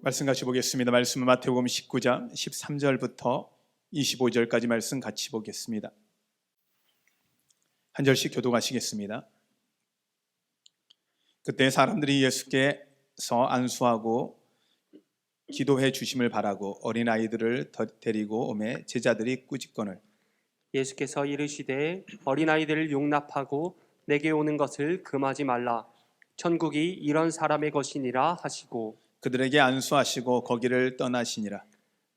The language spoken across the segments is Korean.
말씀 같이 보겠습니다. 말씀은 마태복음 19장 13절부터 25절까지 말씀 같이 보겠습니다. 한 절씩 교독하시겠습니다. 그때 사람들이 예수께서 안수하고 기도해 주심을 바라고 어린아이들을 데리고 오매 제자들이 꾸짖거늘 예수께서 이르시되 어린아이들을 용납하고 내게 오는 것을 금하지 말라. 천국이 이런 사람의 것이니라 하시고, 그들에게 안수하시고 거기를 떠나시니라.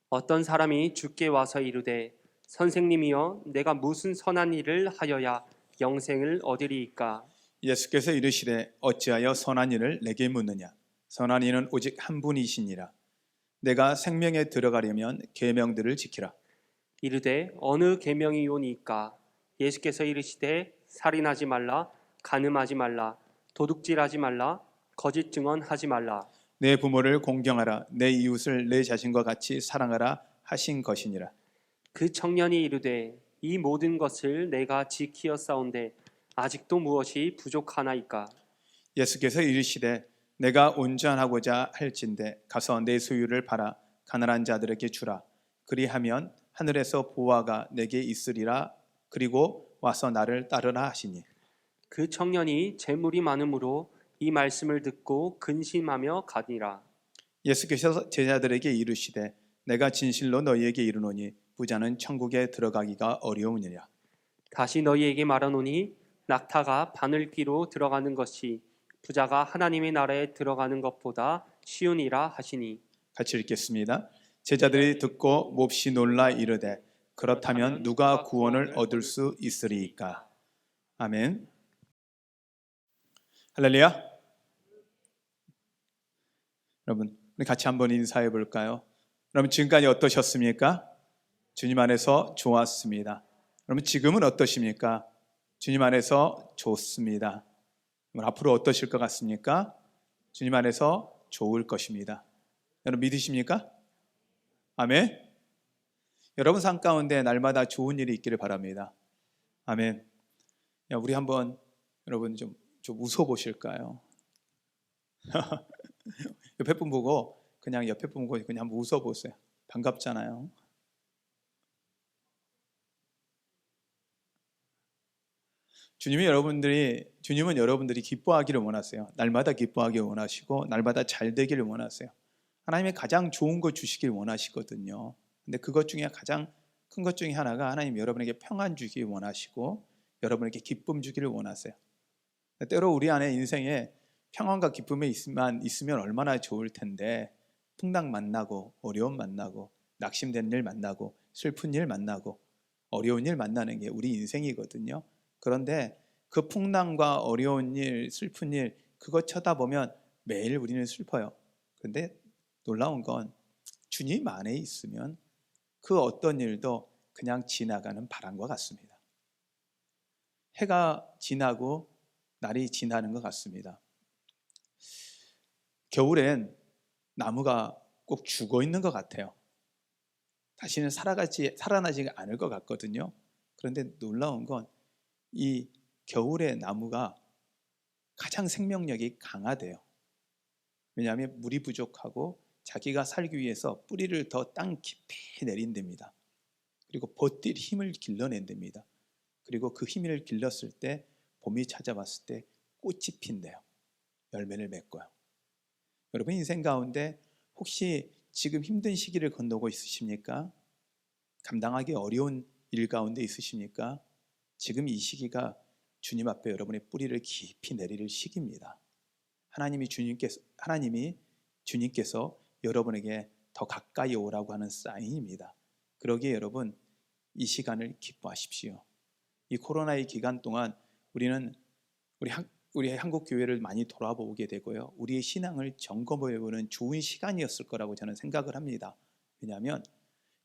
어떤 사람이 주께 와서 이르되 선생님이여 내가 무슨 선한 일을 하여야 영생을 얻으리이까. 예수께서 이르시되 어찌하여 선한 일을 내게 묻느냐. 선한 이는 오직 한 분이시니라. 내가 생명에 들어가려면 계명들을 지키라. 이르되 어느 계명이오니까. 예수께서 이르시되 살인하지 말라, 간음하지 말라, 도둑질하지 말라, 거짓 증언하지 말라. 내 부모를 공경하라. 내 이웃을 내 자신과 같이 사랑하라 하신 것이니라. 그 청년이 이르되 이 모든 것을 내가 지키었사온데 아직도 무엇이 부족하나이까. 예수께서 이르시되 내가 온전하고자 할진대 가서 내 소유를 팔아 가난한 자들에게 주라. 그리하면 하늘에서 보화가 내게 있으리라. 그리고 와서 나를 따르라 하시니. 그 청년이 재물이 많으므로 이 말씀을 듣고 근심하며 가니라. 예수께서 제자들에게 이르시되 내가 진실로 너희에게 이르노니 부자는 천국에 들어가기가 어려우니라. 다시 너희에게 말하노니 낙타가 바늘귀로 들어가는 것이 부자가 하나님의 나라에 들어가는 것보다 쉬우니라 하시니. 같이 읽겠습니다. 제자들이 듣고 몹시 놀라 이르되 그렇다면 누가 구원을 얻을 수 있으리이까. 아멘. 할렐루야. 여러분, 우리 같이 한번 인사해 볼까요? 여러분, 지금까지 어떠셨습니까? 주님 안에서 좋았습니다. 여러분, 지금은 어떠십니까? 주님 안에서 좋습니다. 여러분, 앞으로 어떠실 것 같습니까? 주님 안에서 좋을 것입니다. 여러분, 믿으십니까? 아멘. 여러분 삶 가운데 날마다 좋은 일이 있기를 바랍니다. 아멘. 우리 한번 여러분 좀 웃어 보실까요? 옆에 분 보고 그냥 옆에 분 보고 그냥 한번 웃어 보세요. 반갑잖아요. 주님은 여러분들이 기뻐하기를 원하세요. 날마다 기뻐하기를 원하시고 날마다 잘 되기를 원하세요. 하나님이 가장 좋은 거 주시길 원하시거든요. 근데 그것 중에 가장 큰 것 중에 하나가 하나님 여러분에게 평안 주기를 원하시고 여러분에게 기쁨 주기를 원하세요. 때로 우리 안에 인생에 평안과 기쁨이 있으면 얼마나 좋을 텐데 풍랑 만나고 어려움 만나고 낙심되는 일 만나고 슬픈 일 만나고 어려운 일 만나는 게 우리 인생이거든요. 그런데 그 풍랑과 어려운 일, 슬픈 일 그거 쳐다보면 매일 우리는 슬퍼요. 그런데 놀라운 건 주님 안에 있으면 그 어떤 일도 그냥 지나가는 바람과 같습니다. 해가 지나고 날이 지나는 것 같습니다. 겨울엔 나무가 꼭 죽어 있는 것 같아요. 다시는 살아나지 않을 것 같거든요. 그런데 놀라운 건 이 겨울의 나무가 가장 생명력이 강하대요. 왜냐하면 물이 부족하고 자기가 살기 위해서 뿌리를 더 땅 깊이 내린답니다. 그리고 버틸 힘을 길러낸답니다. 그리고 그 힘을 길렀을 때 봄이 찾아왔을 때 꽃이 핀대요. 열매를 맺고요. 여러분 인생 가운데 혹시 지금 힘든 시기를 건너고 있으십니까? 감당하기 어려운 일 가운데 있으십니까? 지금 이 시기가 주님 앞에 여러분의 뿌리를 깊이 내릴 시기입니다. 하나님이 주님께서 여러분에게 더 가까이 오라고 하는 사인입니다. 그러기에 여러분 이 시간을 기뻐하십시오. 이 코로나의 기간 동안 우리는 우리 한국 교회를 많이 돌아보게 되고요. 우리의 신앙을 점검해보는 좋은 시간이었을 거라고 저는 생각을 합니다. 왜냐하면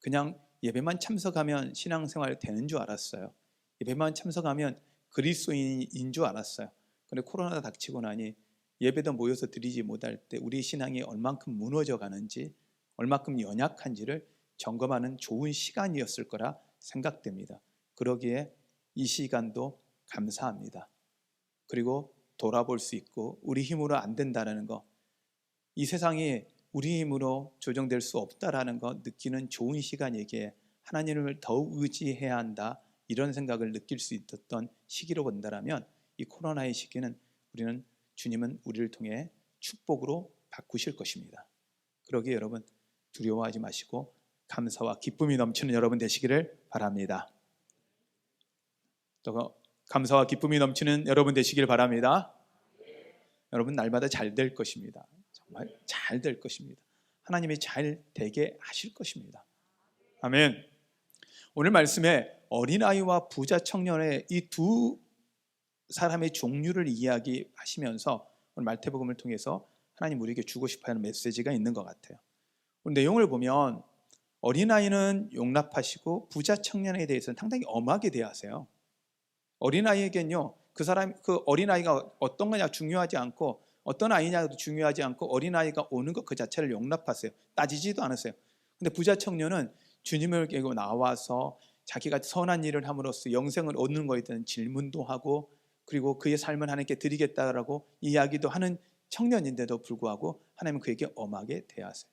그냥 예배만 참석하면 신앙생활 되는 줄 알았어요. 예배만 참석하면 그리스도인인 줄 알았어요. 그런데 코로나가 닥치고 나니 예배도 모여서 드리지 못할 때 우리 신앙이 얼만큼 무너져 가는지 얼만큼 연약한지를 점검하는 좋은 시간이었을 거라 생각됩니다. 그러기에 이 시간도 감사합니다. 그리고 돌아볼 수 있고 우리 힘으로 안 된다는 거, 이 세상이 우리 힘으로 조정될 수 없다라는 거 느끼는 좋은 시간이기에 하나님을 더욱 의지해야 한다, 이런 생각을 느낄 수 있었던 시기로 본다라면 이 코로나의 시기는 우리는 주님은 우리를 통해 축복으로 바꾸실 것입니다. 그러기에 여러분 두려워하지 마시고 감사와 기쁨이 넘치는 여러분 되시기를 바랍니다. 또 감사와 기쁨이 넘치는 여러분 되시길 바랍니다. 여러분 날마다 잘 될 것입니다. 정말 잘 될 것입니다. 하나님이 잘 되게 하실 것입니다. 아멘. 오늘 말씀에 어린아이와 부자 청년의 이 두 사람의 종류를 이야기하시면서 오늘 마태복음을 통해서 하나님 우리에게 주고 싶어하는 메시지가 있는 것 같아요. 오늘 내용을 보면 어린아이는 용납하시고 부자 청년에 대해서는 상당히 엄하게 대하세요. 어린아이에겐요, 그 어린아이가 어떤 거냐 중요하지 않고 어떤 아이냐도 중요하지 않고 어린아이가 오는 것 그 자체를 용납하세요. 따지지도 않으세요. 근데 부자 청년은 주님을 깨고 나와서 자기가 선한 일을 함으로써 영생을 얻는 것에 대한 질문도 하고, 그리고 그의 삶을 하나님께 드리겠다라고 이야기도 하는 청년인데도 불구하고 하나님은 그에게 엄하게 대하세요.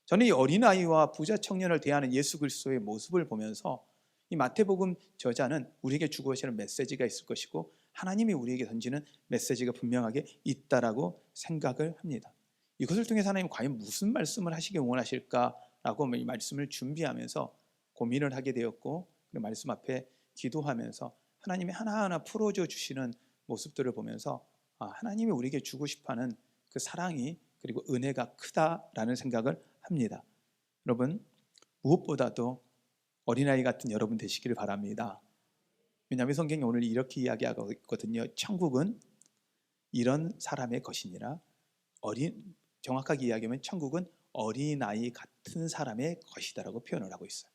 저는 이 어린아이와 부자 청년을 대하는 예수 그리스도의 모습을 보면서 이 마태복음 저자는 우리에게 주고 계시는 메시지가 있을 것이고 하나님이 우리에게 던지는 메시지가 분명하게 있다라고 생각을 합니다. 이것을 통해서 하나님 과연 무슨 말씀을 하시기 원하실까라고 이 말씀을 준비하면서 고민을 하게 되었고, 그 말씀 앞에 기도하면서 하나님이 하나하나 풀어줘 주시는 모습들을 보면서 하나님이 우리에게 주고 싶어하는 그 사랑이 그리고 은혜가 크다라는 생각을 합니다. 여러분 무엇보다도 어린아이 같은 여러분 되시기를 바랍니다. 왜냐하면 성경이 오늘 이렇게 이야기하고 있거든요. 천국은 이런 사람의 것이니라. 정확하게 이야기하면 천국은 어린아이 같은 사람의 것이다라고 표현을 하고 있어요.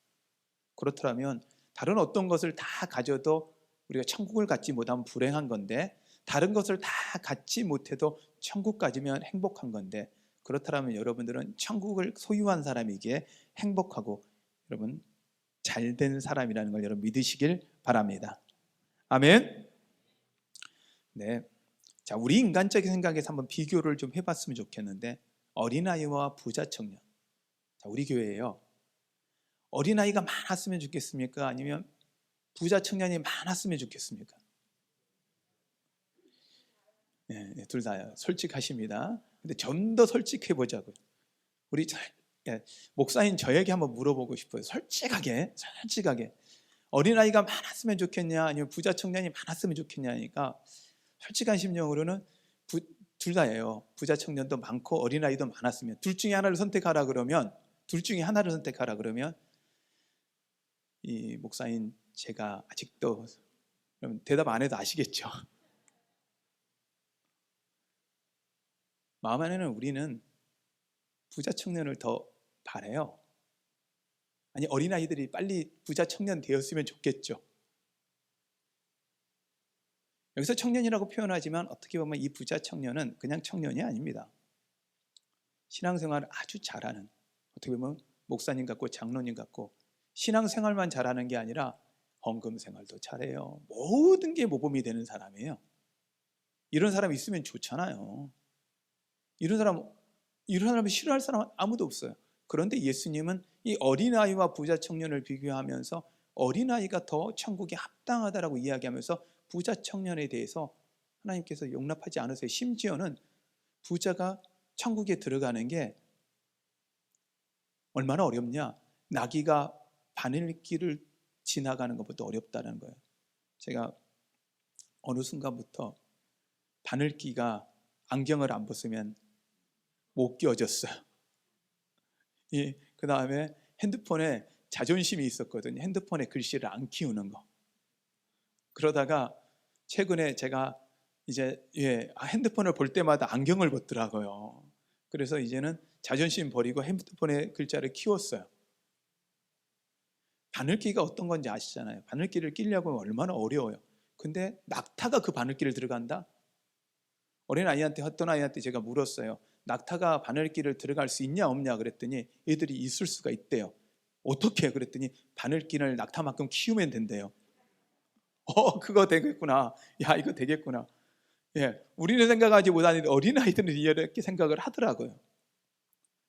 그렇더라면 다른 어떤 것을 다 가져도 우리가 천국을 갖지 못하면 불행한 건데, 다른 것을 다 갖지 못해도 천국 가지면 행복한 건데, 그렇다면 여러분들은 천국을 소유한 사람이기에 행복하고 여러분 잘된 사람이라는 걸 여러분 믿으시길 바랍니다. 아멘. 네. 자, 우리 인간적인 생각에서 한번 비교를 좀 해봤으면 좋겠는데, 어린아이와 부자 청년. 자, 우리 교회에요, 어린아이가 많았으면 좋겠습니까? 아니면 부자 청년이 많았으면 좋겠습니까? 네, 둘 다요. 솔직하십니다. 근데 좀 더 솔직해 보자고요. 우리 목사님 저에게 한번 물어보고 싶어요. 솔직하게 어린아이가 많았으면 좋겠냐 아니면 부자 청년이 많았으면 좋겠냐니까, 솔직한 심령으로는 둘 다예요. 부자 청년도 많고 어린아이도 많았으면, 둘 중에 하나를 선택하라 그러면 이 목사님 제가 아직도, 그럼 대답 안 해도 아시겠죠? 마음 안에는 우리는 부자 청년을 더 바라요. 아니, 어린아이들이 빨리 부자 청년 되었으면 좋겠죠. 여기서 청년이라고 표현하지만 어떻게 보면 이 부자 청년은 그냥 청년이 아닙니다. 신앙생활을 아주 잘하는, 어떻게 보면 목사님 같고 장로님 같고 신앙생활만 잘하는 게 아니라 헌금 생활도 잘해요. 모든 게 모범이 되는 사람이에요. 이런 사람 있으면 좋잖아요. 이런 사람을 싫어할 사람은 아무도 없어요. 그런데 예수님은 이 어린아이와 부자 청년을 비교하면서 어린아이가 더 천국에 합당하다라고 이야기하면서 부자 청년에 대해서 하나님께서 용납하지 않으세요. 심지어는 부자가 천국에 들어가는 게 얼마나 어렵냐, 나귀가 바늘길을 지나가는 것보다 어렵다는 거예요. 제가 어느 순간부터 바늘귀가 안경을 안 벗으면 못 끼워졌어요. 그 다음에 핸드폰에 자존심이 있었거든요. 핸드폰에 글씨를 안 키우는 거. 그러다가 최근에 제가 이제 핸드폰을 볼 때마다 안경을 벗더라고요. 그래서 이제는 자존심 버리고 핸드폰에 글자를 키웠어요. 바늘귀가 어떤 건지 아시잖아요. 바늘귀를 끼려고 하면 얼마나 어려워요. 근데 낙타가 그 바늘귀를 들어간다? 어떤 아이한테 제가 물었어요. 낙타가 바늘귀를 들어갈 수 있냐 없냐 그랬더니 애들이 있을 수가 있대요. 어떻게? 그랬더니 바늘귀를 낙타만큼 키우면 된대요. 그거 되겠구나. 야, 이거 되겠구나. 우리는 생각하지 못하는데 어린아이들은 이렇게 생각을 하더라고요.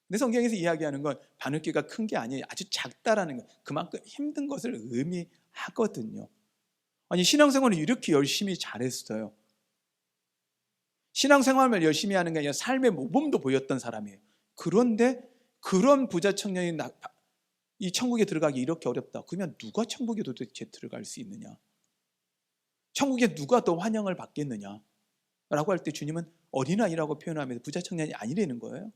근데 성경에서 이야기하는 건 바늘귀가 큰 게 아니에요. 아주 작다라는 거. 그만큼 힘든 것을 의미하거든요. 아니, 신앙생활을 이렇게 열심히 잘했어요. 신앙생활을 열심히 하는 게 아니라 삶의 모범도 보였던 사람이에요. 그런데 그런 부자 청년이 이 천국에 들어가기 이렇게 어렵다. 그러면 누가 천국에 도대체 들어갈 수 있느냐? 천국에 누가 더 환영을 받겠느냐? 라고 할 때 주님은 어린아이라고 표현하면서 부자 청년이 아니라는 거예요.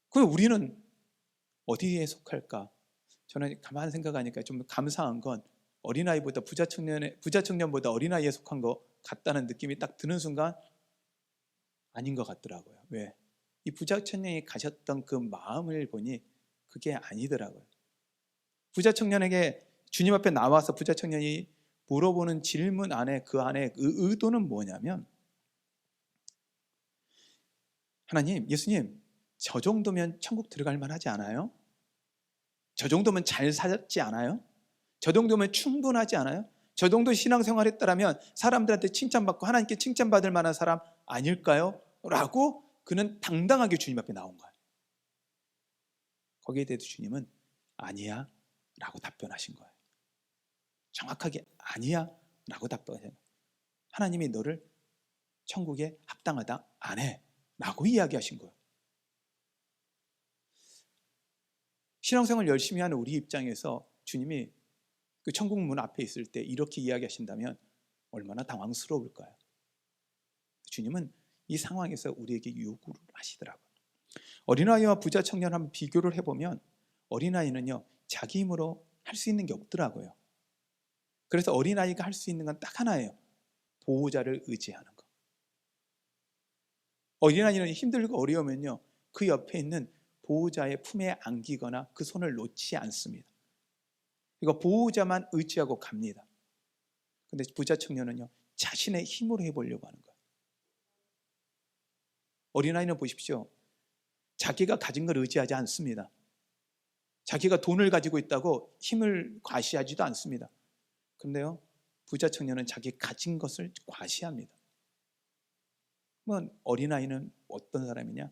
그럼 우리는 어디에 속할까? 저는 가만히 생각하니까 좀 감사한 건 어린아이보다 부자 청년보다 어린아이에 속한 것 같다는 느낌이 딱 드는 순간 아닌 것 같더라고요. 왜? 이 부자 청년이 가졌던 그 마음을 보니 그게 아니더라고요. 부자 청년에게 주님 앞에 나와서 부자 청년이 물어보는 질문 안에 그 안에 의도는 뭐냐면, 하나님, 예수님, 저 정도면 천국 들어갈 만하지 않아요? 저 정도면 잘 살지 않아요? 저 정도면 충분하지 않아요? 저 정도 신앙생활 했다라면 사람들한테 칭찬받고 하나님께 칭찬받을 만한 사람 아닐까요? 라고 그는 당당하게 주님 앞에 나온 거예요. 거기에 대해서 주님은 아니야 라고 답변하신 거예요. 정확하게 아니야 라고 답변하신 거예요. 하나님이 너를 천국에 합당하다 안 해 라고 이야기하신 거예요. 신앙생활 열심히 하는 우리 입장에서 주님이 그 천국 문 앞에 있을 때 이렇게 이야기하신다면 얼마나 당황스러울까요? 주님은 이 상황에서 우리에게 요구를 하시더라고요. 어린아이와 부자 청년 한번 비교를 해보면 어린아이는요, 자기 힘으로 할 수 있는 게 없더라고요. 그래서 어린아이가 할 수 있는 건 딱 하나예요. 보호자를 의지하는 거. 어린아이는 힘들고 어려우면요, 그 옆에 있는 보호자의 품에 안기거나 그 손을 놓지 않습니다. 이거 보호자만 의지하고 갑니다. 근데 부자 청년은요, 자신의 힘으로 해보려고 하는 거예요. 어린아이는 보십시오. 자기가 가진 걸 의지하지 않습니다. 자기가 돈을 가지고 있다고 힘을 과시하지도 않습니다. 그런데요, 부자 청년은 자기 가진 것을 과시합니다. 그러면 어린아이는 어떤 사람이냐?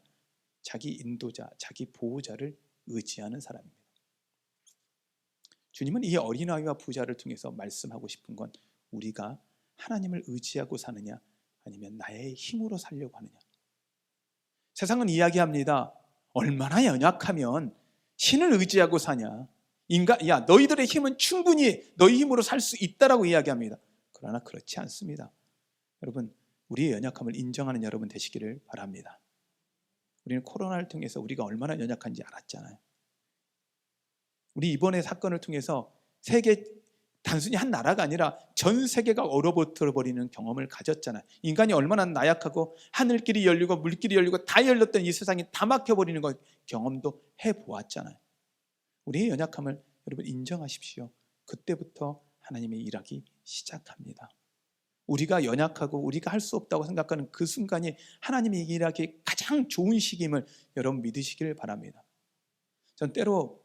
자기 인도자, 자기 보호자를 의지하는 사람입니다. 주님은 이 어린아이와 부자를 통해서 말씀하고 싶은 건 우리가 하나님을 의지하고 사느냐 아니면 나의 힘으로 살려고 하느냐. 세상은 이야기합니다. 얼마나 연약하면 신을 의지하고 사냐. 야, 너희들의 힘은 충분히 너희 힘으로 살 수 있다라고 이야기합니다. 그러나 그렇지 않습니다. 여러분, 우리의 연약함을 인정하는 여러분 되시기를 바랍니다. 우리는 코로나를 통해서 우리가 얼마나 연약한지 알았잖아요. 우리 이번에 사건을 통해서 단순히 한 나라가 아니라 전 세계가 얼어붙어 버리는 경험을 가졌잖아요. 인간이 얼마나 나약하고 하늘길이 열리고 물길이 열리고 다 열렸던 이 세상이 다 막혀버리는 것 경험도 해보았잖아요. 우리의 연약함을 여러분 인정하십시오. 그때부터 하나님의 일하기 시작합니다. 우리가 연약하고 우리가 할 수 없다고 생각하는 그 순간이 하나님의 일하기 가장 좋은 시기임을 여러분 믿으시길 바랍니다. 전 때로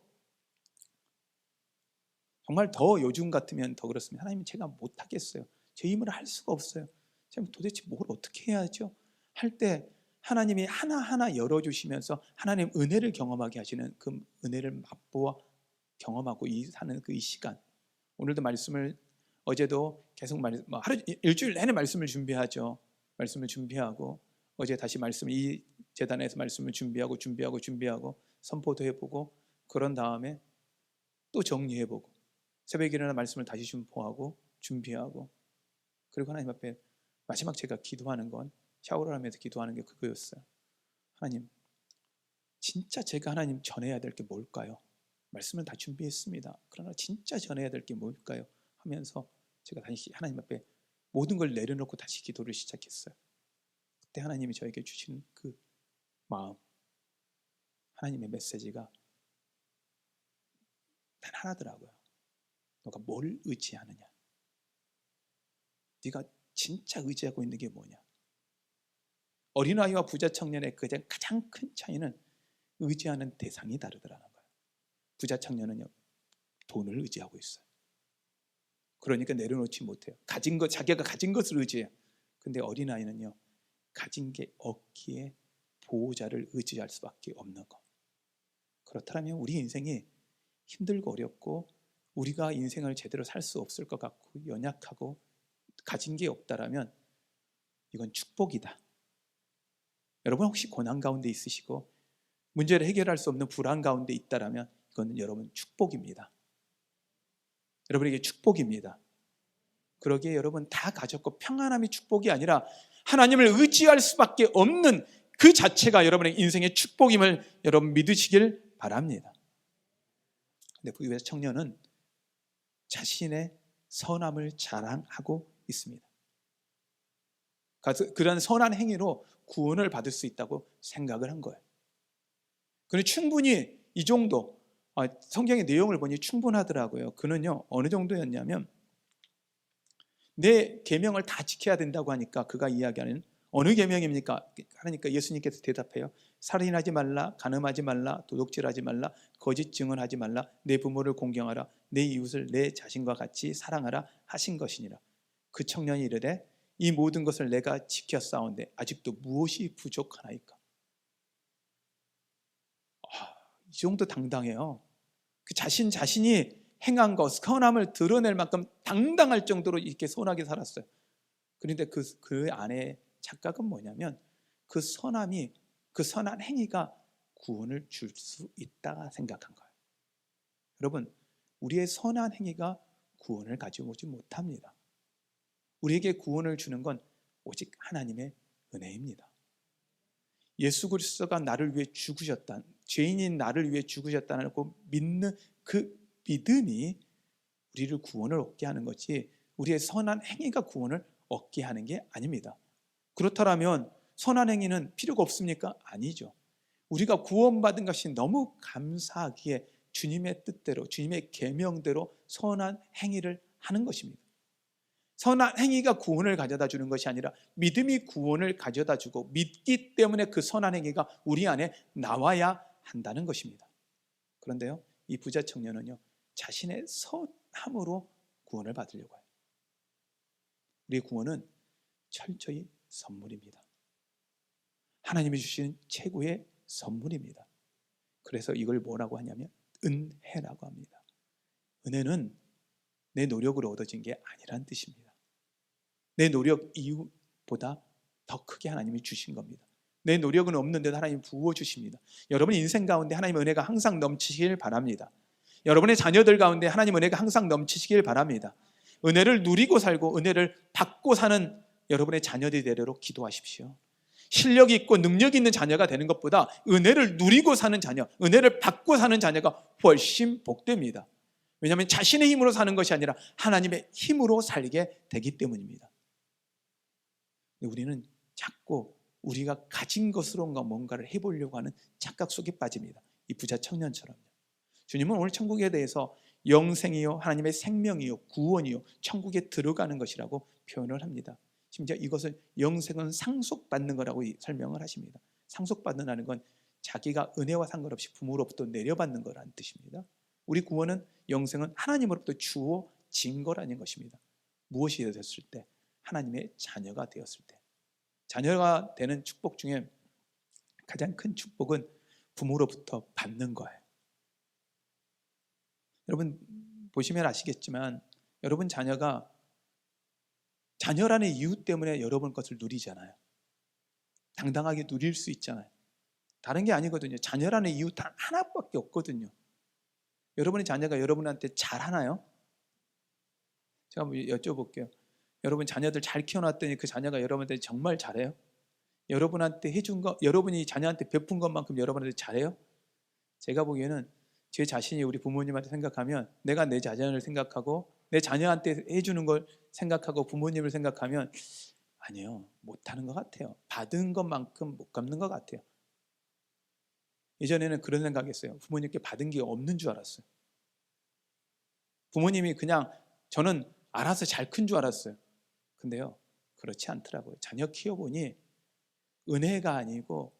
정말 더 요즘 같으면 더 그렇습니다. 하나님, 제가 못하겠어요. 제 힘으로 할 수가 없어요. 제가 도대체 뭘 어떻게 해야죠? 할 때 하나님이 하나하나 열어주시면서 하나님 은혜를 경험하게 하시는 그 은혜를 맛보아 경험하고 사는 그 이 시간. 오늘도 말씀을 어제도 계속 하루 일주일 내내 말씀을 준비하죠. 말씀을 준비하고 어제 다시 이 재단에서 말씀을 준비하고 선포도 해보고 그런 다음에 또 정리해보고 새벽에 일어나 말씀을 다시 준비하고 그리고 하나님 앞에 마지막 제가 기도하는 건 샤워를 하면서 기도하는 게 그거였어요. 하나님, 진짜 제가 하나님 전해야 될 게 뭘까요? 말씀을 다 준비했습니다. 그러나 진짜 전해야 될 게 뭘까요? 하면서 제가 다시 하나님 앞에 모든 걸 내려놓고 다시 기도를 시작했어요. 그때 하나님이 저에게 주신 그 마음, 하나님의 메시지가 단 하나더라고요. 너가 뭘 의지하느냐? 네가 진짜 의지하고 있는 게 뭐냐? 어린아이와 부자 청년의 가장 큰 차이는 의지하는 대상이 다르더라는 거예요. 부자 청년은요, 돈을 의지하고 있어요. 그러니까 내려놓지 못해요. 자기가 가진 것을 의지해요. 근데 어린아이는요, 가진 게 없기에 보호자를 의지할 수밖에 없는 것. 그렇다면 우리 인생이 힘들고 어렵고 우리가 인생을 제대로 살 수 없을 것 같고 연약하고 가진 게 없다라면 이건 축복이다. 여러분 혹시 고난 가운데 있으시고 문제를 해결할 수 없는 불안 가운데 있다라면 이건 여러분 축복입니다. 여러분에게 축복입니다. 그러기에 여러분 다 가졌고 평안함이 축복이 아니라 하나님을 의지할 수밖에 없는 그 자체가 여러분의 인생의 축복임을 여러분 믿으시길 바랍니다. 근데 부유의 청년은 자신의 선함을 자랑하고 있습니다. 그런 선한 행위로 구원을 받을 수 있다고 생각을 한 거예요. 그는 충분히 이 정도, 성경의 내용을 보니 충분하더라고요. 그는요 어느 정도였냐면 내 계명을 다 지켜야 된다고 하니까 그가 이야기하는 어느 계명입니까? 하니까 예수님께서 대답해요. 살인하지 말라, 간음하지 말라, 도둑질하지 말라, 거짓 증언하지 말라, 내 부모를 공경하라, 내 이웃을 내 자신과 같이 사랑하라 하신 것이니라. 그 청년이 이르되 이 모든 것을 내가 지켰사온데 아직도 무엇이 부족하나이까? 이 정도 당당해요. 그 자신이 행한 것, 선함을 드러낼 만큼 당당할 정도로 이렇게 선하게 살았어요. 그런데 그 안에 착각은 뭐냐면 그 선함이, 그 선한 행위가 구원을 줄 수 있다가 생각한 거예요. 여러분, 우리의 선한 행위가 구원을 가져오지 못합니다. 우리에게 구원을 주는 건 오직 하나님의 은혜입니다. 예수 그리스도가 나를 위해 죽으셨다, 죄인인 나를 위해 죽으셨다는 그 믿는 그 믿음이 우리를 구원을 얻게 하는 거지 우리의 선한 행위가 구원을 얻게 하는 게 아닙니다. 그렇다면 선한 행위는 필요가 없습니까? 아니죠. 우리가 구원받은 것이 너무 감사하기에 주님의 뜻대로, 주님의 계명대로 선한 행위를 하는 것입니다. 선한 행위가 구원을 가져다 주는 것이 아니라 믿음이 구원을 가져다 주고 믿기 때문에 그 선한 행위가 우리 안에 나와야 한다는 것입니다. 그런데요, 이 부자 청년은요 자신의 선함으로 구원을 받으려고 해요. 우리의 구원은 철저히 선물입니다. 하나님이 주신 최고의 선물입니다. 그래서 이걸 뭐라고 하냐면 은혜라고 합니다. 은혜는 내 노력으로 얻어진 게 아니란 뜻입니다. 내 노력 이유보다 더 크게 하나님이 주신 겁니다. 내 노력은 없는데도 하나님이 부어주십니다. 여러분 인생 가운데 하나님의 은혜가 항상 넘치시길 바랍니다. 여러분의 자녀들 가운데 하나님의 은혜가 항상 넘치시길 바랍니다. 은혜를 누리고 살고 은혜를 받고 사는 여러분의 자녀들이 되도록 기도하십시오. 실력이 있고 능력이 있는 자녀가 되는 것보다 은혜를 누리고 사는 자녀, 은혜를 받고 사는 자녀가 훨씬 복됩니다. 왜냐하면 자신의 힘으로 사는 것이 아니라 하나님의 힘으로 살게 되기 때문입니다. 우리는 자꾸 우리가 가진 것으로 뭔가를 해보려고 하는 착각 속에 빠집니다. 이 부자 청년처럼요. 주님은 오늘 천국에 대해서 영생이요, 하나님의 생명이요, 구원이요, 천국에 들어가는 것이라고 표현을 합니다. 심지어 이것을 영생은 상속받는 거라고 설명을 하십니다. 상속받는다는 건 자기가 은혜와 상관없이 부모로부터 내려받는 거라는 뜻입니다. 우리 구원은, 영생은 하나님으로부터 주어진 거라는 것입니다. 무엇이 되었을 때? 하나님의 자녀가 되었을 때. 자녀가 되는 축복 중에 가장 큰 축복은 부모로부터 받는 거예요. 여러분 보시면 아시겠지만 여러분 자녀라는 이유 때문에 여러분 것을 누리잖아요. 당당하게 누릴 수 있잖아요. 다른 게 아니거든요. 자녀라는 이유 단 하나밖에 없거든요. 여러분의 자녀가 여러분한테 잘하나요? 제가 한번 여쭤볼게요. 여러분 자녀들 잘 키워놨더니 그 자녀가 여러분한테 정말 잘해요? 여러분한테 해준 거, 여러분이 자녀한테 베푼 것만큼 여러분한테 잘해요? 제가 보기에는 제 자신이 우리 부모님한테 생각하면, 내가 내 자녀를 생각하고 내 자녀한테 해주는 걸 생각하고 부모님을 생각하면 아니요, 못하는 것 같아요. 받은 것만큼 못 갚는 것 같아요. 예전에는 그런 생각했어요. 부모님께 받은 게 없는 줄 알았어요. 부모님이 그냥 저는 알아서 잘 큰 줄 알았어요. 근데요, 그렇지 않더라고요. 자녀 키워보니 은혜가 아니고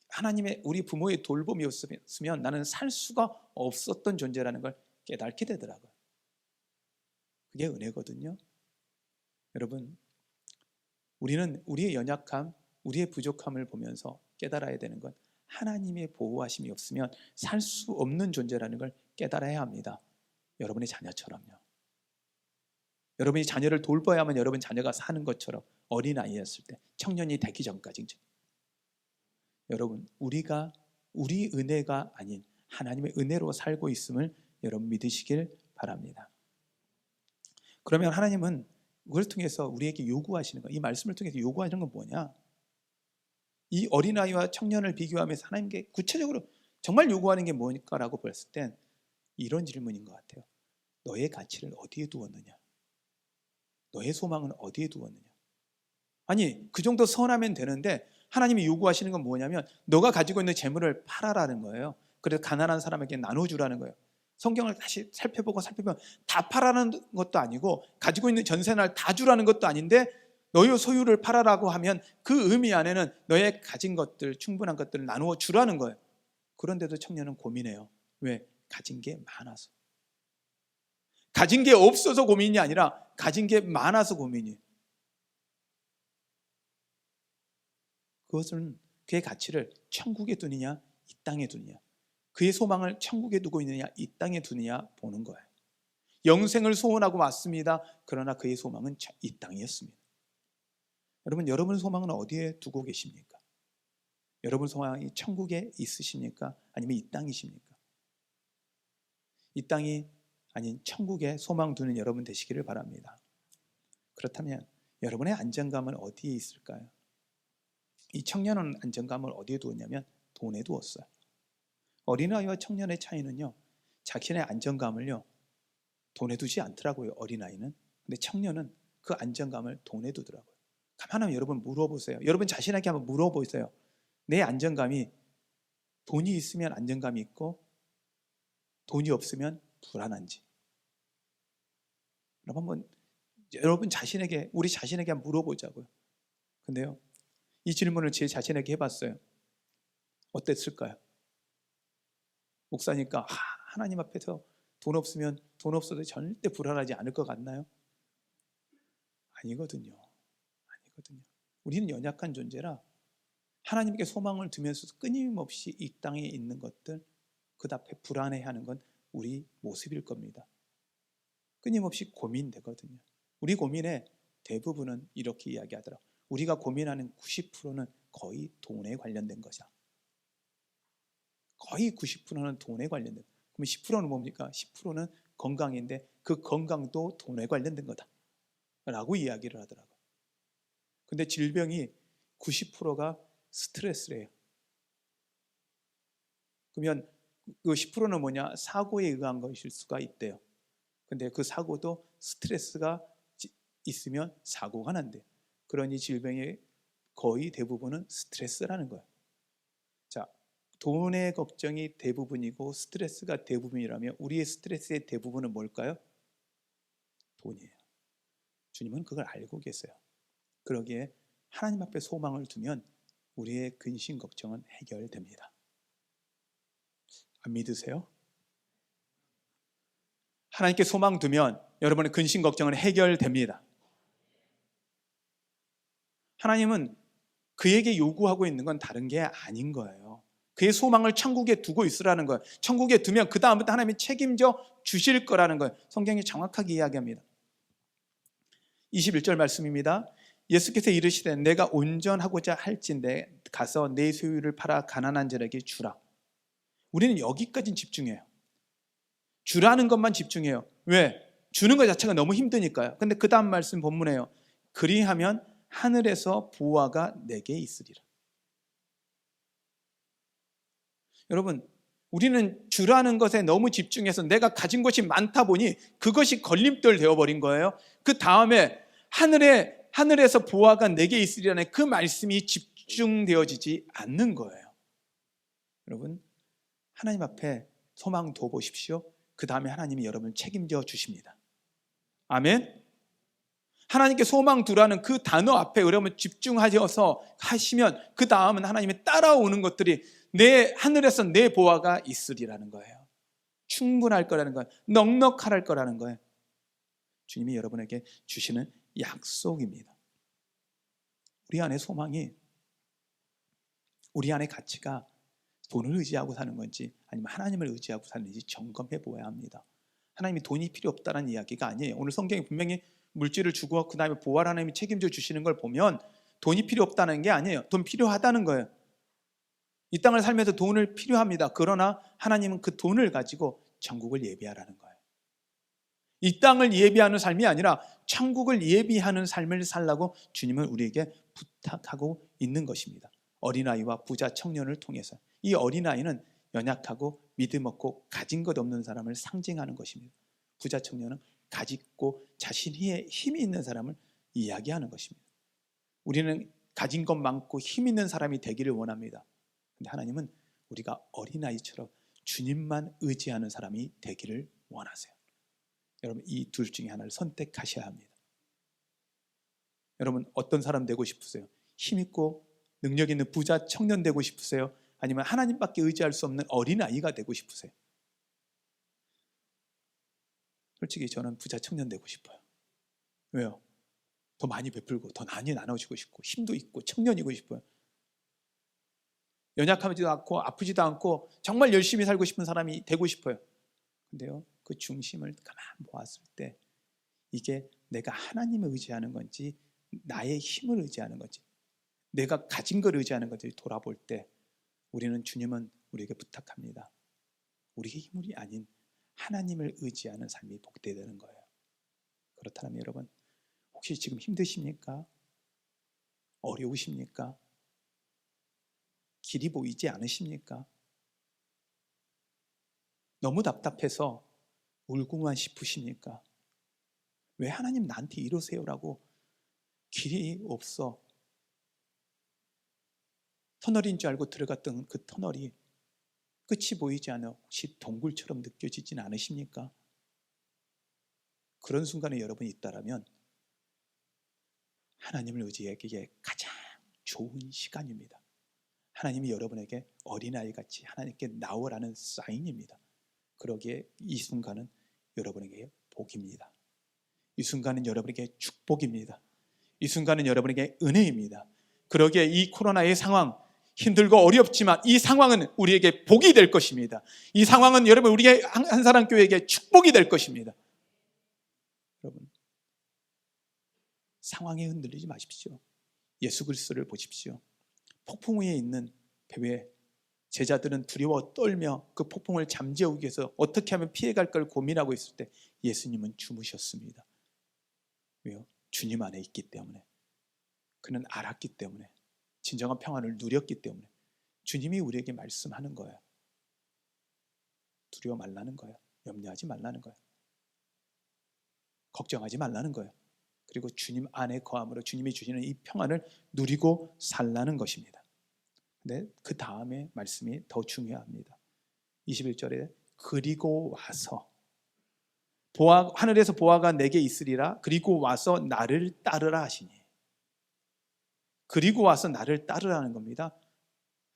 하나님의, 우리 부모의 돌봄이었으면 나는 살 수가 없었던 존재라는 걸 깨닫게 되더라고요. 그게 은혜거든요. 여러분, 우리는 우리의 연약함, 우리의 부족함을 보면서 깨달아야 되는 건 하나님의 보호하심이 없으면 살 수 없는 존재라는 걸 깨달아야 합니다. 여러분의 자녀처럼요. 여러분이 자녀를 돌봐야만 여러분 자녀가 사는 것처럼 어린아이였을 때, 청년이 되기 전까지 여러분 우리가 우리 은혜가 아닌 하나님의 은혜로 살고 있음을 여러분 믿으시길 바랍니다. 그러면 하나님은 그걸 통해서 우리에게 요구하시는 거, 이 말씀을 통해서 요구하시는 건 뭐냐? 이 어린아이와 청년을 비교하면서 하나님께 구체적으로 정말 요구하는 게 뭘까라고 봤을 땐 이런 질문인 것 같아요. 너의 가치를 어디에 두었느냐? 너의 소망은 어디에 두었느냐? 아니, 그 정도 선하면 되는데 하나님이 요구하시는 건 뭐냐면 너가 가지고 있는 재물을 팔아라는 거예요. 그래서 가난한 사람에게 나눠주라는 거예요. 성경을 다시 살펴보면 다 팔아라는 것도 아니고 가지고 있는 전세날 다 주라는 것도 아닌데 너의 소유를 팔아라고 하면 그 의미 안에는 너의 가진 것들, 충분한 것들을 나누어 주라는 거예요. 그런데도 청년은 고민해요. 왜? 가진 게 많아서. 가진 게 없어서 고민이 아니라 가진 게 많아서 고민이에요. 그것은 그의 가치를 천국에 두느냐 이 땅에 두느냐, 그의 소망을 천국에 두고 있느냐 이 땅에 두느냐 보는 거예요. 영생을 소원하고 왔습니다. 그러나 그의 소망은 이 땅이었습니다. 여러분, 여러분 소망은 어디에 두고 계십니까? 여러분 소망이 천국에 있으십니까? 아니면 이 땅이십니까? 이 땅이 아닌 천국에 소망 두는 여러분 되시기를 바랍니다. 그렇다면 여러분의 안정감은 어디에 있을까요? 이 청년은 안정감을 어디에 두었냐면 돈에 두었어요. 어린아이와 청년의 차이는요, 자신의 안정감을요 돈에 두지 않더라고요. 어린아이는. 근데 청년은 그 안정감을 돈에 두더라고요. 가만 한번 여러분 물어보세요. 여러분 자신에게 한번 물어보세요. 내 안정감이 돈이 있으면 안정감이 있고 돈이 없으면 불안한지. 여러분 자신에게, 우리 자신에게 한번 물어보자고요. 근데요, 이 질문을 제 자신에게 해봤어요. 어땠을까요? 목사니까 하나님 앞에서 돈 없어도 절대 불안하지 않을 것 같나요? 아니거든요. 우리는 연약한 존재라 하나님께 소망을 두면서도 끊임없이 이 땅에 있는 것들, 그 앞에 불안해하는 건 우리 모습일 겁니다. 끊임없이 고민되거든요. 우리 고민의 대부분은 이렇게 이야기하더라고요. 우리가 고민하는 90%는 거의 돈에 관련된 것이다. 거의 90%는 돈에 관련된. 그럼 10%는 뭡니까? 10%는 건강인데 그 건강도 돈에 관련된 거다 라고 이야기를 하더라고요. 근데 질병이 90%가 스트레스래요. 그러면 그 10%는 뭐냐? 사고에 의한 것일 수가 있대요. 근데 그 사고도 스트레스가 있으면 사고가 난대요. 그러니 질병의 거의 대부분은 스트레스라는 거예요. 자, 돈의 걱정이 대부분이고 스트레스가 대부분이라면 우리의 스트레스의 대부분은 뭘까요? 돈이에요. 주님은 그걸 알고 계세요. 그러기에 하나님 앞에 소망을 두면 우리의 근심 걱정은 해결됩니다. 안 믿으세요? 하나님께 소망 두면 여러분의 근심 걱정은 해결됩니다. 하나님은 그에게 요구하고 있는 건 다른 게 아닌 거예요. 그의 소망을 천국에 두고 있으라는 거예요. 천국에 두면 그 다음부터 하나님이 책임져 주실 거라는 거예요. 성경이 정확하게 이야기합니다. 21절 말씀입니다. 예수께서 이르시되 내가 온전하고자 할진대 가서 내 소유를 팔아 가난한 자에게 주라. 우리는 여기까지 집중해요. 주라는 것만 집중해요. 왜? 주는 것 자체가 너무 힘드니까요. 근데 그 다음 말씀 본문에요. 그리하면 하늘에서 보화가 내게 있으리라. 여러분, 우리는 주라는 것에 너무 집중해서 내가 가진 것이 많다 보니 그것이 걸림돌 되어버린 거예요. 그 다음에 하늘에서 보화가 내게 있으리라는 그 말씀이 집중되어지지 않는 거예요. 여러분, 하나님 앞에 소망 둬보십시오. 그 다음에 하나님이 여러분을 책임져 주십니다. 아멘. 하나님께 소망 두라는 그 단어 앞에 여러분 집중하셔서 하시면 그 다음은 하나님이 따라오는 것들이 내 하늘에서 내 보화가 있으리라는 거예요. 충분할 거라는 거예요. 넉넉할 거라는 거예요. 주님이 여러분에게 주시는 약속입니다. 우리 안에 소망이 우리 안의 가치가 돈을 의지하고 사는 건지 아니면 하나님을 의지하고 사는지 점검해 보아야 합니다. 하나님이 돈이 필요 없다는 이야기가 아니에요. 오늘 성경이 분명히 물질을 주고 그 다음에 보활 하나님이 책임져 주시는 걸 보면 돈이 필요 없다는 게 아니에요. 돈 필요하다는 거예요. 이 땅을 살면서 돈을 필요합니다. 그러나 하나님은 그 돈을 가지고 천국을 예비하라는 거예요. 이 땅을 예비하는 삶이 아니라 천국을 예비하는 삶을 살라고 주님은 우리에게 부탁하고 있는 것입니다. 어린아이와 부자 청년을 통해서 이 어린아이는 연약하고 믿음 없고 가진 것 없는 사람을 상징하는 것입니다. 부자 청년은 가지고 자신의 힘이 있는 사람을 이야기하는 것입니다. 우리는 가진 것 많고 힘 있는 사람이 되기를 원합니다. 근데 하나님은 우리가 어린아이처럼 주님만 의지하는 사람이 되기를 원하세요. 여러분, 이 둘 중에 하나를 선택하셔야 합니다. 여러분, 어떤 사람 되고 싶으세요? 힘 있고 능력 있는 부자 청년 되고 싶으세요? 아니면 하나님밖에 의지할 수 없는 어린아이가 되고 싶으세요? 솔직히 저는 부자 청년 되고 싶어요. 왜요? 더 많이 베풀고 더 많이 나눠주고 싶고 힘도 있고 청년이고 싶어요. 연약하지도 않고 아프지도 않고 정말 열심히 살고 싶은 사람이 되고 싶어요. 근데요, 그 중심을 가만 보았을 때 이게 내가 하나님을 의지하는 건지 나의 힘을 의지하는 건지 내가 가진 걸 의지하는 건지 돌아볼 때 우리는 주님은 우리에게 부탁합니다. 우리의 힘이 아닌 하나님을 의지하는 삶이 복되게 되는 거예요. 그렇다면 여러분, 혹시 지금 힘드십니까? 어려우십니까? 길이 보이지 않으십니까? 너무 답답해서 울고만 싶으십니까? 왜 하나님 나한테 이러세요라고 길이 없어 터널인 줄 알고 들어갔던 그 터널이 끝이 보이지 않아 혹시 동굴처럼 느껴지진 않으십니까? 그런 순간에 여러분이 있다라면 하나님을 의지하기에 가장 좋은 시간입니다. 하나님이 여러분에게 어린아이같이 하나님께 나오라는 사인입니다. 그러기에 이 순간은 여러분에게 복입니다. 이 순간은 여러분에게 축복입니다. 이 순간은 여러분에게 은혜입니다. 그러기에 이 코로나의 상황 힘들고 어렵지만 이 상황은 우리에게 복이 될 것입니다. 이 상황은 여러분 우리의 한 사람 교회에게 축복이 될 것입니다. 여러분, 상황에 흔들리지 마십시오. 예수 그리스도를 보십시오. 폭풍 위에 있는 배에 제자들은 두려워 떨며 그 폭풍을 잠재우기 위해서 어떻게 하면 피해갈 걸 고민하고 있을 때 예수님은 주무셨습니다. 왜요? 주님 안에 있기 때문에, 그는 알았기 때문에, 진정한 평안을 누렸기 때문에 주님이 우리에게 말씀하는 거예요. 두려워 말라는 거예요. 염려하지 말라는 거예요. 걱정하지 말라는 거예요. 그리고 주님 안에 거함으로 주님이 주시는 이 평안을 누리고 살라는 것입니다. 근데 그 다음에 말씀이 더 중요합니다. 21절에 그리고 와서 하늘에서 보아가 내게 있으리라. 그리고 와서 나를 따르라 하시니. 그리고 와서 나를 따르라는 겁니다.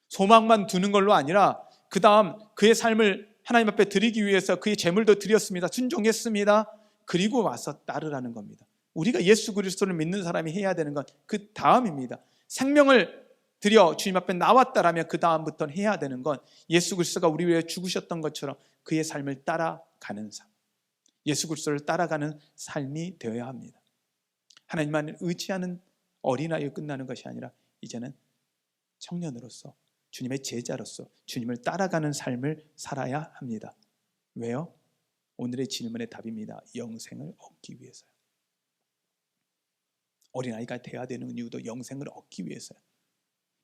소망만 두는 걸로 아니라 그 다음 그의 삶을 하나님 앞에 드리기 위해서 그의 재물도 드렸습니다. 순종했습니다. 그리고 와서 따르라는 겁니다. 우리가 예수 그리스도를 믿는 사람이 해야 되는 건 그 다음입니다. 생명을 드려 주님 앞에 나왔다라면 그 다음부터는 해야 되는 건 예수 그리스도가 우리 위해 죽으셨던 것처럼 그의 삶을 따라가는 삶, 예수 그리스도를 따라가는 삶이 되어야 합니다. 하나님만을 의지하는 어린아이로 끝나는 것이 아니라 이제는 청년으로서 주님의 제자로서 주님을 따라가는 삶을 살아야 합니다. 왜요? 오늘의 질문의 답입니다. 영생을 얻기 위해서요. 어린아이가 되어야 되는 이유도 영생을 얻기 위해서요.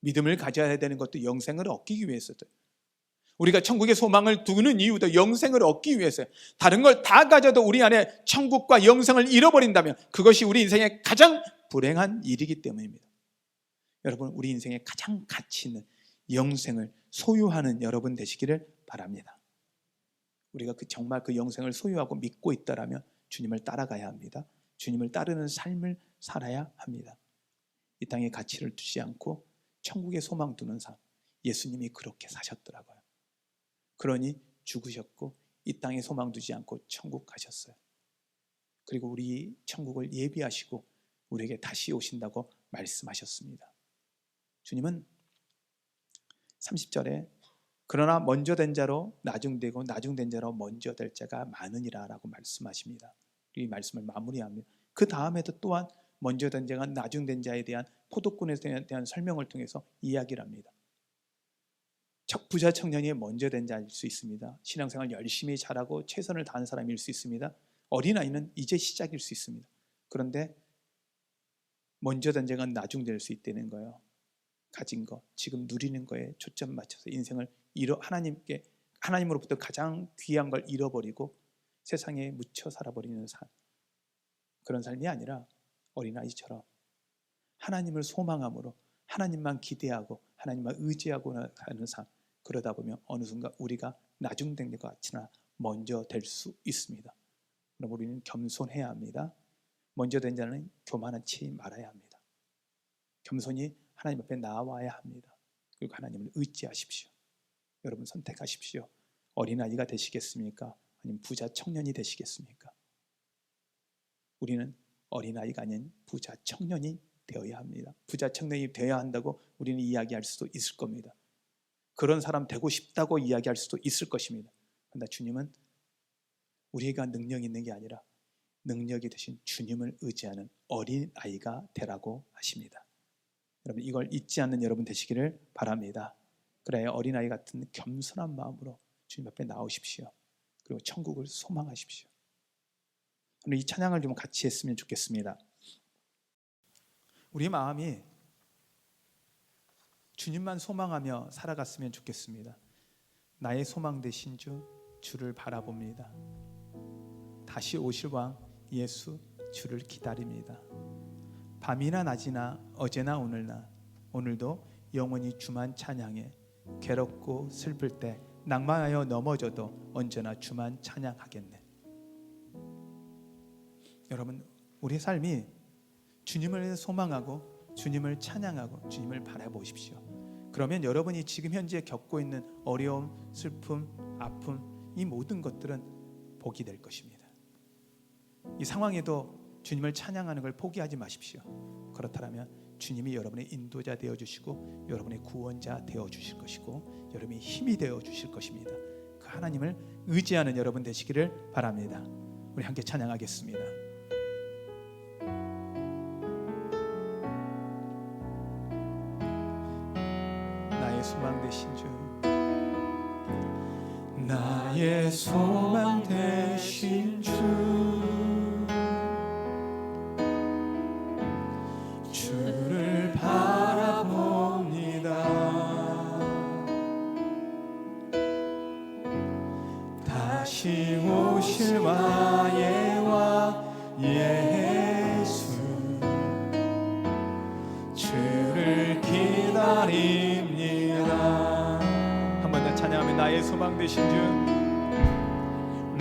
믿음을 가져야 되는 것도 영생을 얻기 위해서죠. 우리가 천국의 소망을 두는 이유도 영생을 얻기 위해서요. 다른 걸 다 가져도 우리 안에 천국과 영생을 잃어버린다면 그것이 우리 인생의 가장 불행한 일이기 때문입니다. 여러분, 우리 인생의 가장 가치 있는 영생을 소유하는 여러분 되시기를 바랍니다. 우리가 정말 그 영생을 소유하고 믿고 있다라면 주님을 따라가야 합니다. 주님을 따르는 삶을 살아야 합니다. 이 땅에 가치를 두지 않고 천국의 소망 두는 삶, 예수님이 그렇게 사셨더라고요. 그러니 죽으셨고 이 땅에 소망 두지 않고 천국 가셨어요. 그리고 우리 천국을 예비하시고 우리에게 다시 오신다고 말씀하셨습니다. 주님은 30절에 그러나 먼저 된 자로 나중되고 나중된 자로 먼저 될 자가 많으니라 라고 말씀하십니다. 이 말씀을 마무리합니다. 그 다음에도 또한 먼저 된 자가 나중된 자에 대한 포도꾼에 대한 설명을 통해서 이야기를 합니다. 부자 청년이 먼저 된 자일 수 있습니다. 신앙생활 열심히 잘하고 최선을 다한 사람일 수 있습니다. 어린아이는 이제 시작일 수 있습니다. 그런데 먼저 된 자가 나중될 수 있다는 거예요. 가진 거, 지금 누리는 거에 초점 맞춰서 인생을 하나님으로부터 가장 귀한 걸 잃어버리고 세상에 묻혀 살아버리는 그런 삶이 아니라 어린아이처럼 하나님을 소망함으로 하나님만 기대하고 하나님만 의지하고 하는 삶, 그러다 보면 어느 순간 우리가 나중된 것 같으나 먼저 될 수 있습니다. 그럼 우리는 겸손해야 합니다. 먼저 된 자는 교만하지 말아야 합니다. 겸손히 하나님 앞에 나와야 합니다. 그리고 하나님을 의지하십시오. 여러분 선택하십시오. 어린아이가 되시겠습니까? 아니면 부자 청년이 되시겠습니까? 우리는 어린아이가 아닌 부자 청년이 되어야 합니다. 부자 청년이 되어야 한다고 우리는 이야기할 수도 있을 겁니다. 그런 사람 되고 싶다고 이야기할 수도 있을 것입니다. 그러나 주님은 우리가 능력 있는 게 아니라 능력이 되신 주님을 의지하는 어린아이가 되라고 하십니다. 여러분 이걸 잊지 않는 여러분 되시기를 바랍니다. 그래야 어린아이 같은 겸손한 마음으로 주님 앞에 나오십시오. 그리고 천국을 소망하십시오. 오늘 이 찬양을 좀 같이 했으면 좋겠습니다. 우리 마음이 주님만 소망하며 살아갔으면 좋겠습니다. 나의 소망 되신 주를 바라봅니다. 다시 오실 왕 예수 주를 기다립니다. 밤이나 낮이나 어제나 오늘나 오늘도 영원히 주만 찬양해. 괴롭고 슬플 때 낭만하여 넘어져도 언제나 주만 찬양하겠네. 여러분 우리의 삶이 주님을 소망하고 주님을 찬양하고 주님을 바라보십시오. 그러면 여러분이 지금 현재 겪고 있는 어려움, 슬픔, 아픔 이 모든 것들은 복이 될 것입니다. 이 상황에도 주님을 찬양하는 걸 포기하지 마십시오. 그렇다면 주님이 여러분의 인도자 되어주시고 여러분의 구원자 되어주실 것이고 여러분의 힘이 되어주실 것입니다. 그 하나님을 의지하는 여러분 되시기를 바랍니다. 우리 함께 찬양하겠습니다. 나의 소망 되신 주, 나의 소망 되신 주, 주를 바라봅니다. 다시 오실 와의 왕 예수, 주를 기다립니다. 한 번 더 찬양하면 나의 소망 되신 주,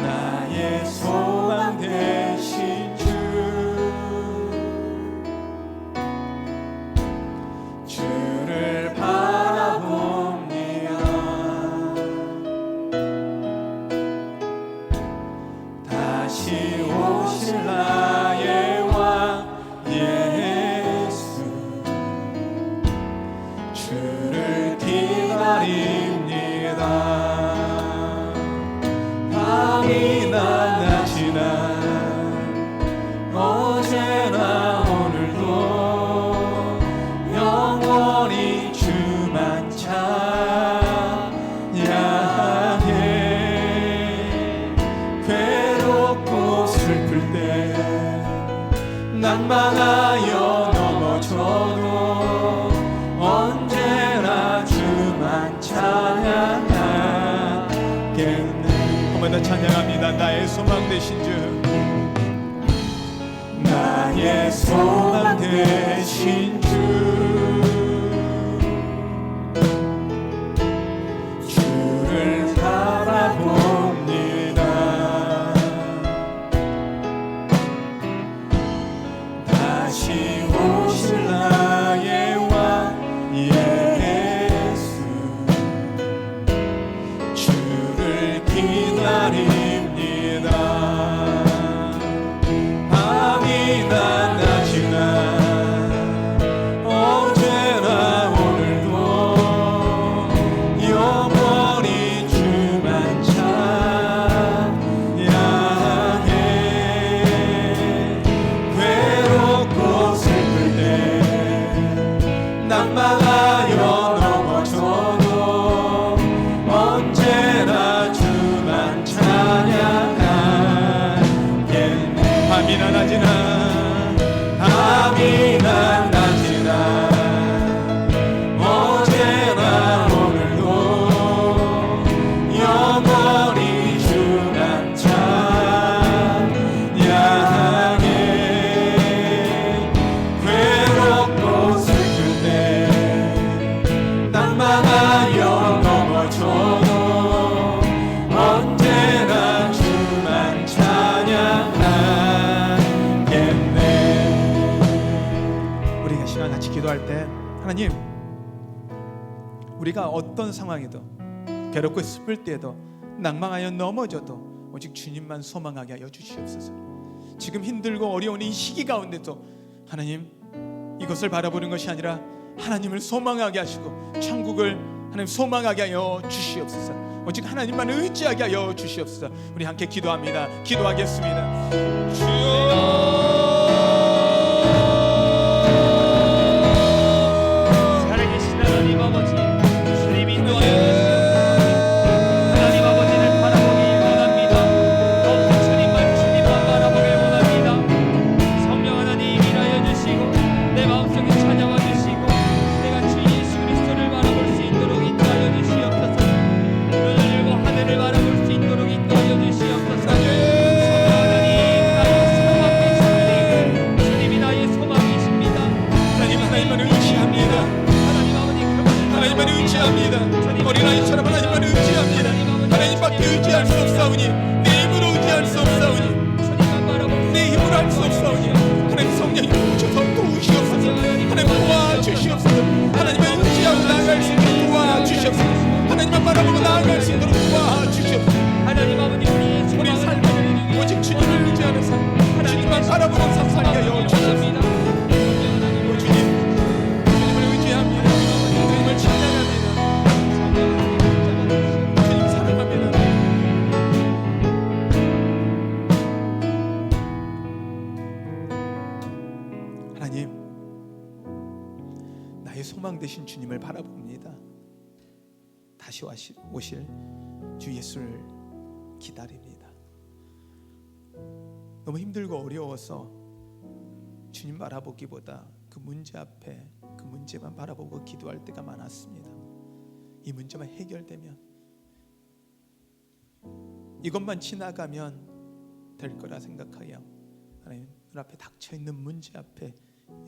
나의 소망 되신 주, 주를 바라봅니다. 다시 오실 나의 왕 예수, 주를 기다립니다. 밤이나 낮이나 어제나 오늘도 영원히 주만 찬양해. 괴롭고 슬플 때 낭만하여 넘어져도 언제나 주만 찬양하겠네. 한 번 더 찬양합니다. 나의 소망 되신 주, 나의 소망 되신 주, 주를 바라봅니다. 다시 오실 나의 왕 예수, 주를 기다립니다. 밤이나 낮이나 낙망하여 넘어져도 언제나 주만 찬양하겠네. 밤이나 낮이나 밤이나 낮이나 어제나 오늘도 영원히 주만 찬양해. 괴롭고 슬플 때 낙망하여 넘어져도 언제나 주만 찬양하겠네. 우리가 시간 같이 기도할 때 하나님, 우리가 어떤 상황에도 괴롭고 슬플 때에도 낭망하여 넘어져도 오직 주님만 소망하게 하여 주시옵소서. 지금 힘들고 어려운 이 시기 가운데도 하나님, 이것을 바라보는 것이 아니라 하나님을 소망하게 하시고 천국을 하나님 소망하게 하여 주시옵소서. 오직 하나님만 의지하게 하여 주시옵소서. 우리 함께 기도합니다. 기도하겠습니다. 주여, 살아계신 하나님 아버지, 주님 인도하여 주시옵소서. 하나님 아버지를 바라보기 원합니다. 더욱 주님만 바라보길 원합니다. 성령 하나님 일하여 주시고 내 마음속에 찾아와 주시고 내가 주 예수 그리스도를 바라볼 수 있도록 인도하여 주시옵소서. 눈을 들고 하늘을 바라볼 수 있도록 인도하여 주시옵소서. 성령 하나님, 나의 소망이시니 주님이 나의 소망이십니다. 하나님만 의지합니다. 하나님 아버지, 하나님만 의지합니다. 어린아이처럼 하나님만 의지합니다. 하나님밖에 의지할 수 없사오니, 내 힘으로 의지할 수 없사오니, 주님만 바라볼 내 힘으로 할 수 없사오니, 하나님 성령이 오셔서 도우시옵소서. 하나님 도와주시옵소서. 하나님만 의지하고 나아갈 수 있도록 도와주시옵소서. 하나님만 바라보고 나아갈 수 있도록 도와주시옵소서. 하나님 아버지, 우리 삶은 오직 주님을 의지하는 삶, 주님만 바라보는 삶 살게 하여 주시옵소서. 주님을 의지합니다. 주님을 찬양합니다. 주님 사랑합니다. 하나님, 나의 소망 되신 주님을 바라봅니다. 다시 오실 주 예수를 기다립니다. 너무 힘들고 어려워서 주님 바라보기보다 그 문제 앞에 그 문제만 바라보고 기도할 때가 많았습니다. 이 문제만 해결되면, 이것만 지나가면 될 거라 생각하여 하나님 눈앞에 닥쳐있는 문제 앞에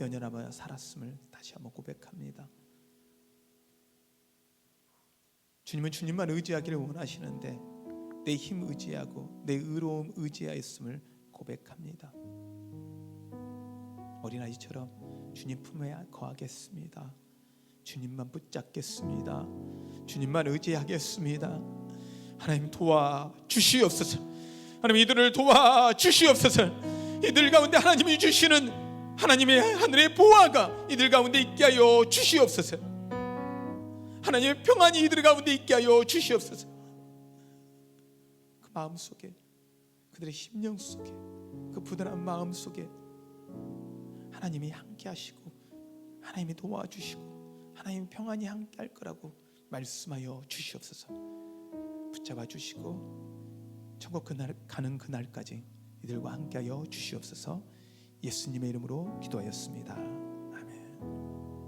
연연하며 살았음을 다시 한번 고백합니다. 주님은 주님만 의지하기를 원하시는데 내 힘 의지하고 내 의로움 의지하였음을 고백합니다. 어린아이처럼 주님 품에 거하겠습니다. 주님만 붙잡겠습니다. 주님만 의지하겠습니다. 하나님 도와주시옵소서. 하나님 이들을 도와주시옵소서. 이들 가운데 하나님이 주시는 하나님의 하늘의 보화가 이들 가운데 있게 하여 주시옵소서. 하나님의 평안이 이들 가운데 있게 하여 주시옵소서. 그 마음속에, 그들의 심령 속에, 그 부드러운 마음 속에 하나님이 함께 하시고 하나님이 도와주시고 하나님 평안이 함께 할 거라고 말씀하여 주시옵소서. 붙잡아 주시고 천국 가는 그날까지 이들과 함께 하여 주시옵소서. 예수님의 이름으로 기도하였습니다. 아멘.